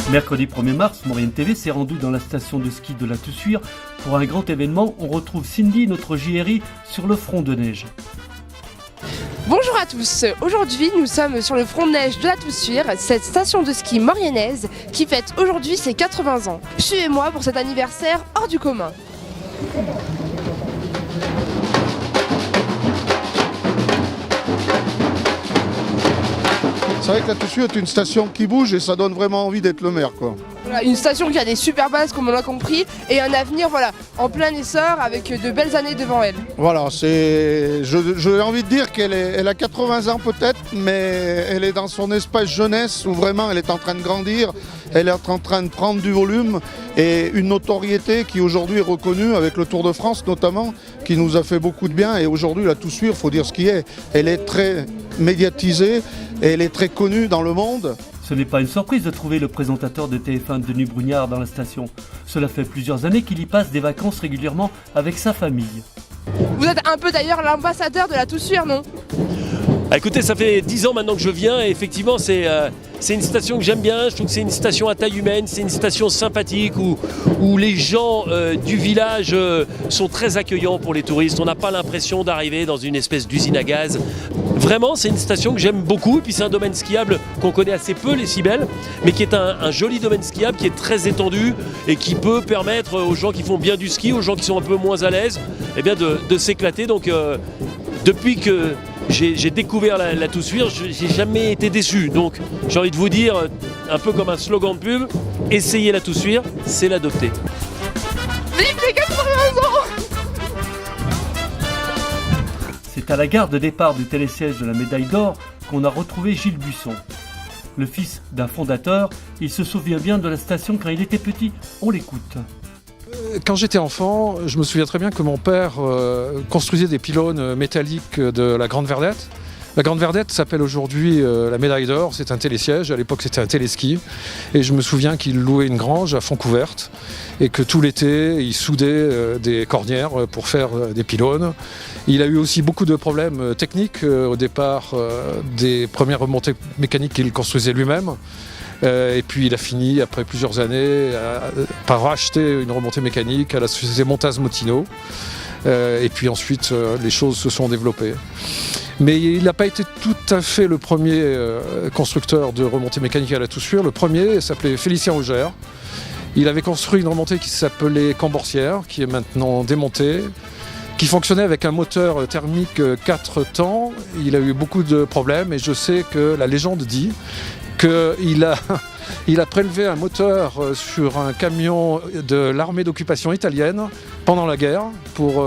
Mercredi 1er mars, Maurienne TV s'est rendue dans la station de ski de la Toussuire. Pour un grand événement, on retrouve Cindy, notre JRI, sur le front de neige. Bonjour à tous, aujourd'hui nous sommes sur le front de neige de la Toussuire, cette station de ski mauriennaise qui fête aujourd'hui ses 80 ans. Suivez-moi pour cet anniversaire hors du commun. C'est vrai que la Toussuire est une station qui bouge et ça donne vraiment envie d'être le maire, quoi. Voilà, une station qui a des super bases comme on l'a compris et un avenir en plein essor avec de belles années devant elle. Voilà, j'ai envie de dire elle a 80 ans peut-être, mais elle est dans son espace jeunesse où vraiment elle est en train de grandir, elle est en train de prendre du volume et une notoriété qui aujourd'hui est reconnue avec le Tour de France notamment, qui nous a fait beaucoup de bien. Et aujourd'hui la Toussuire, il faut dire ce qui est, elle est très médiatisée et elle est très connue dans le monde. Ce n'est pas une surprise de trouver le présentateur de TF1 Denis Brugnard dans la station. Cela fait plusieurs années qu'il y passe des vacances régulièrement avec sa famille. Vous êtes un peu d'ailleurs l'ambassadeur de la Toussuire, non ? Écoutez, ça fait 10 ans maintenant que je viens et effectivement c'est une station que j'aime bien. Je trouve que c'est une station à taille humaine, c'est une station sympathique où les gens du village sont très accueillants pour les touristes. On n'a pas l'impression d'arriver dans une espèce d'usine à gaz. Vraiment, c'est une station que j'aime beaucoup et puis c'est un domaine skiable qu'on connaît assez peu, les Cibelles, mais qui est un joli domaine skiable qui est très étendu et qui peut permettre aux gens qui font bien du ski, aux gens qui sont un peu moins à l'aise, eh bien de s'éclater. Donc depuis que j'ai découvert la Toussuire, j'ai jamais été déçu. Donc j'ai envie de vous dire, un peu comme un slogan de pub, essayez la Toussuire, c'est l'adopter. Vive les 80 ans! C'est à la gare de départ du télésiège de la Médaille d'Or qu'on a retrouvé Gilles Buisson. Le fils d'un fondateur, il se souvient bien de la station quand il était petit. On l'écoute. Quand j'étais enfant, je me souviens très bien que mon père construisait des pylônes métalliques de la Grande Verdette. La Grande Verdette s'appelle aujourd'hui la Médaille d'Or, c'est un télésiège, à l'époque c'était un téléski. Et je me souviens qu'il louait une grange à fond couverte et que tout l'été, il soudait des cornières pour faire des pylônes. Il a eu aussi beaucoup de problèmes techniques au départ des premières remontées mécaniques qu'il construisait lui-même. Et puis il a fini, après plusieurs années, par racheter une remontée mécanique à la société Montaz Motino. Et puis ensuite, les choses se sont développées. Mais il n'a pas été tout à fait le premier constructeur de remontée mécanique à la Toussuire. Le premier s'appelait Félicien Augère. Il avait construit une remontée qui s'appelait Camborcière, qui est maintenant démontée, qui fonctionnait avec un moteur thermique 4 temps. Il a eu beaucoup de problèmes et je sais que la légende dit qu'il a prélevé un moteur sur un camion de l'armée d'occupation italienne pendant la guerre pour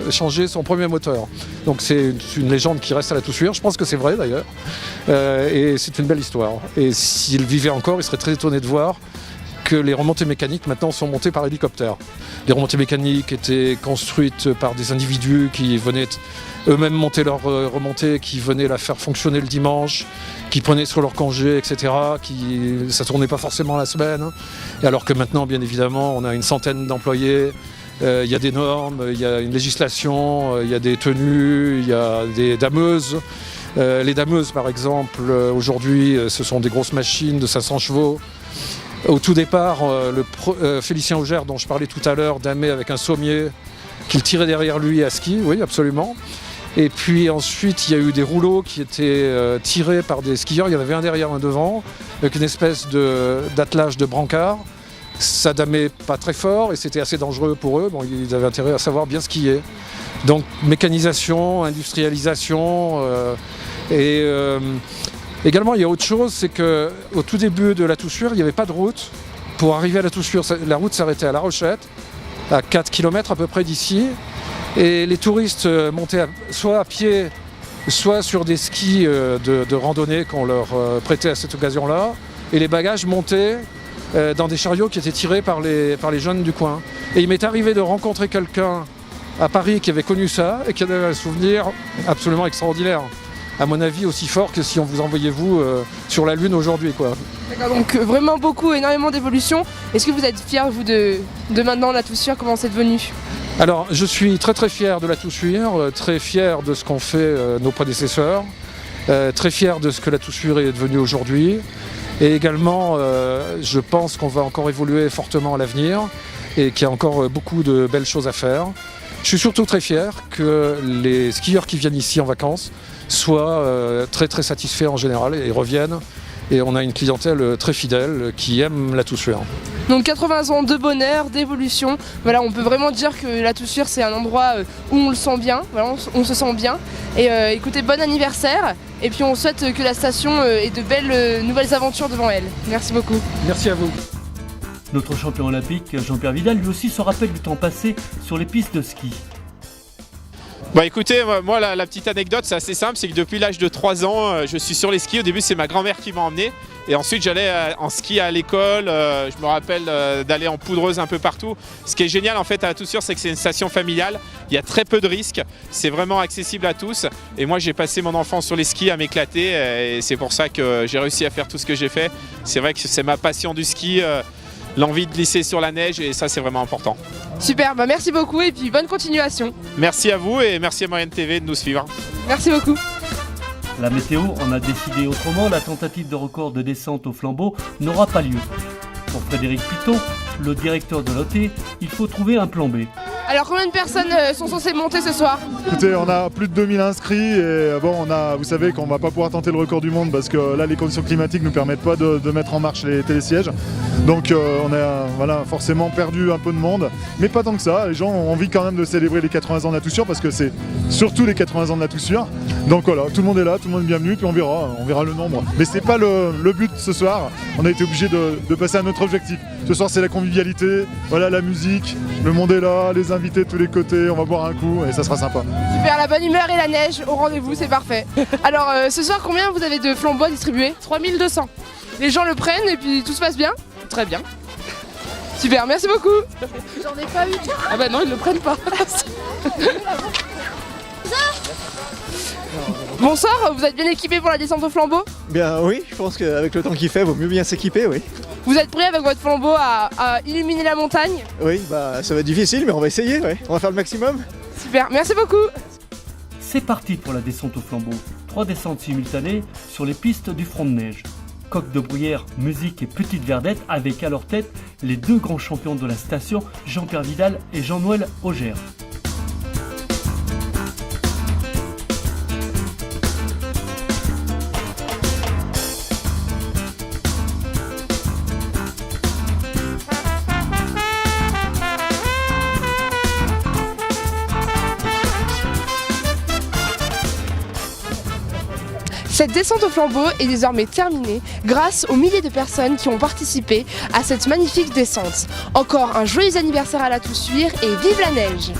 changer son premier moteur. Donc c'est une légende qui reste à la Toussuire, je pense que c'est vrai d'ailleurs, et c'est une belle histoire. Et s'il vivait encore, il serait très étonné de voir que les remontées mécaniques maintenant sont montées par hélicoptère. Les remontées mécaniques étaient construites par des individus qui venaient eux-mêmes monter leur remontée, qui venaient la faire fonctionner le dimanche, qui prenaient sur leur congé, etc. Ça tournait pas forcément la semaine. Et alors que maintenant, bien évidemment, on a une centaine d'employés, il y a des normes, il y a une législation, il y a des tenues, il y a des dameuses. Les dameuses, par exemple, aujourd'hui, ce sont des grosses machines de 500 chevaux. Au tout départ, Félicien Augère, dont je parlais tout à l'heure, damait avec un sommier qu'il tirait derrière lui à ski, oui, absolument. Et puis ensuite, il y a eu des rouleaux qui étaient tirés par des skieurs. Il y en avait un derrière, un devant, avec une espèce d'attelage de brancard. Ça damait pas très fort et c'était assez dangereux pour eux. Bon, ils avaient intérêt à savoir bien skier. Donc mécanisation, industrialisation également, il y a autre chose, c'est qu'au tout début de la Toussuire, il n'y avait pas de route. Pour arriver à la Toussuire, la route s'arrêtait à La Rochette, à 4 km à peu près d'ici. Et les touristes montaient soit à pied, soit sur des skis de randonnée qu'on leur prêtait à cette occasion-là. Et les bagages montaient dans des chariots qui étaient tirés par les jeunes du coin. Et il m'est arrivé de rencontrer quelqu'un à Paris qui avait connu ça et qui avait un souvenir absolument extraordinaire. À mon avis, aussi fort que si on vous envoyait vous sur la Lune aujourd'hui, quoi. D'accord, donc vraiment énormément d'évolution. Est-ce que vous êtes fiers, vous, de maintenant la Toussuire, comment c'est devenu ? Alors, je suis très très fier de la Toussuire, très fier de ce qu'ont fait nos prédécesseurs, très fier de ce que la Toussuire est devenue aujourd'hui. Et également, je pense qu'on va encore évoluer fortement à l'avenir et qu'il y a encore beaucoup de belles choses à faire. Je suis surtout très fier que les skieurs qui viennent ici en vacances soient très très satisfaits en général et reviennent. Et on a une clientèle très fidèle qui aime la Toussuire. Donc 80 ans de bonheur, d'évolution. Voilà, on peut vraiment dire que la Toussuire c'est un endroit où on le sent bien, voilà, on se sent bien. Et écoutez, bon anniversaire. Et puis on souhaite que la station ait de belles nouvelles aventures devant elle. Merci beaucoup. Merci à vous. Notre champion olympique, Jean-Pierre Vidal, lui aussi se rappelle du temps passé sur les pistes de ski. Bah écoutez, moi la petite anecdote c'est assez simple, c'est que depuis l'âge de 3 ans je suis sur les skis. Au début c'est ma grand-mère qui m'a emmené et ensuite j'allais en ski à l'école, je me rappelle d'aller en poudreuse un peu partout. Ce qui est génial en fait à la Toussuire, c'est que c'est une station familiale, il y a très peu de risques, c'est vraiment accessible à tous et moi j'ai passé mon enfance sur les skis à m'éclater et c'est pour ça que j'ai réussi à faire tout ce que j'ai fait. C'est vrai que c'est ma passion du ski, l'envie de glisser sur la neige et ça c'est vraiment important. Super, bah merci beaucoup et puis bonne continuation. Merci à vous et merci à Moyenne TV de nous suivre. Merci beaucoup. La météo en a décidé autrement, la tentative de record de descente au flambeau n'aura pas lieu. Pour Frédéric Piton, le directeur de l'OT, il faut trouver un plan B. Alors combien de personnes sont censées monter ce soir? Écoutez, on a plus de 2000 inscrits et bon, vous savez qu'on va pas pouvoir tenter le record du monde parce que là les conditions climatiques ne nous permettent pas de mettre en marche les télésièges. Donc on a forcément perdu un peu de monde, mais pas tant que ça. Les gens ont envie quand même de célébrer les 80 ans de la Toussuire parce que c'est surtout les 80 ans de la Toussuire. Donc voilà, tout le monde est là, tout le monde est bienvenu, puis on verra le nombre. Mais c'est pas le but ce soir, on a été obligé de passer à notre objectif. Ce soir c'est la convivialité, voilà, la musique, le monde est là, les invités de tous les côtés, on va boire un coup et ça sera sympa. Super, la bonne humeur et la neige au rendez-vous, c'est parfait. Alors ce soir, combien vous avez de flambeaux à distribuer? 3200. Les gens le prennent et puis tout se passe bien? Très bien. Super, merci beaucoup. J'en ai pas eu. Ah bah non, ils le prennent pas. Bonsoir, vous êtes bien équipés pour la descente au flambeau? Bien oui, je pense qu'avec le temps qu'il fait, vaut mieux bien s'équiper, oui. Vous êtes prêts avec votre flambeau à illuminer la montagne? Oui, bah ça va être difficile, mais on va essayer, ouais. On va faire le maximum. Super, merci beaucoup. C'est parti pour la descente au flambeau. 3 descentes simultanées sur les pistes du front de neige. Coq de bruyère, musique et petite verdette avec à leur tête les 2 grands champions de la station, Jean-Pierre Vidal et Jean-Noël Auger. Cette descente au flambeau est désormais terminée grâce aux milliers de personnes qui ont participé à cette magnifique descente. Encore un joyeux anniversaire à la Toussuire et vive la neige!